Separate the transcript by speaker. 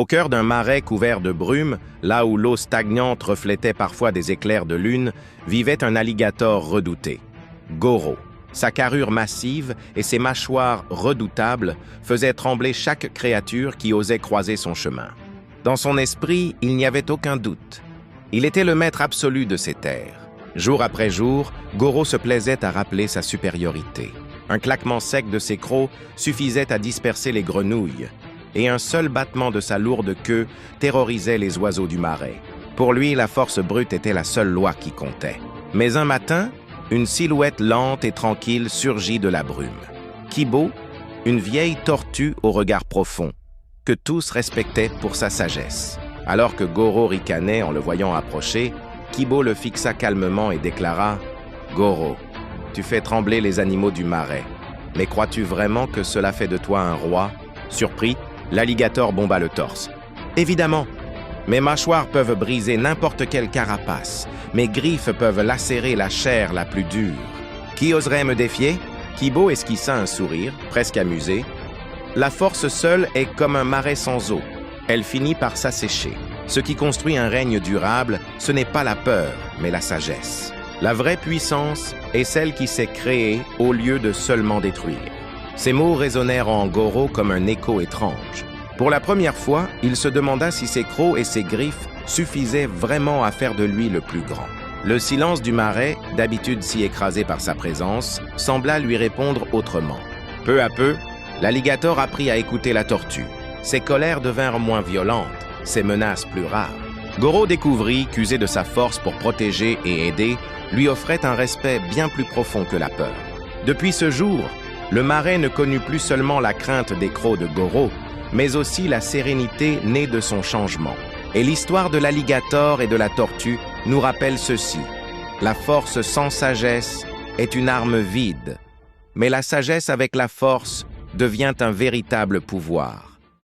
Speaker 1: Au cœur d'un marais couvert de brume, là où l'eau stagnante reflétait parfois des éclairs de lune, vivait un alligator redouté, Goro. Sa carrure massive et ses mâchoires redoutables faisaient trembler chaque créature qui osait croiser son chemin. Dans son esprit, il n'y avait aucun doute. Il était le maître absolu de ces terres. Jour après jour, Goro se plaisait à rappeler sa supériorité. Un claquement sec de ses crocs suffisait à disperser les grenouilles, et un seul battement de sa lourde queue terrorisait les oiseaux du marais. Pour lui, la force brute était la seule loi qui comptait. Mais un matin, une silhouette lente et tranquille surgit de la brume. Kibo, une vieille tortue au regard profond, que tous respectaient pour sa sagesse. Alors que Goro ricanait en le voyant approcher, Kibo le fixa calmement et déclara « Goro, tu fais trembler les animaux du marais. Mais crois-tu vraiment que cela fait de toi un roi ?» Surpris, l'alligator bomba le torse. « Évidemment, mes mâchoires peuvent briser n'importe quelle carapace. Mes griffes peuvent lacérer la chair la plus dure. Qui oserait me défier ?» Kibo esquissa un sourire, presque amusé. « La force seule est comme un marais sans eau. Elle finit par s'assécher. Ce qui construit un règne durable, ce n'est pas la peur, mais la sagesse. La vraie puissance est celle qui s'est créée au lieu de seulement détruire. » Ces mots résonnèrent en Goro comme un écho étrange. Pour la première fois, il se demanda si ses crocs et ses griffes suffisaient vraiment à faire de lui le plus grand. Le silence du marais, d'habitude si écrasé par sa présence, sembla lui répondre autrement. Peu à peu, l'alligator apprit à écouter la tortue. Ses colères devinrent moins violentes, ses menaces plus rares. Goro découvrit qu'user de sa force pour protéger et aider lui offrait un respect bien plus profond que la peur. Depuis ce jour, le marais ne connut plus seulement la crainte des crocs de Goro, mais aussi la sérénité née de son changement. Et l'histoire de l'alligator et de la tortue nous rappelle ceci. La force sans sagesse est une arme vide, mais la sagesse avec la force devient un véritable pouvoir.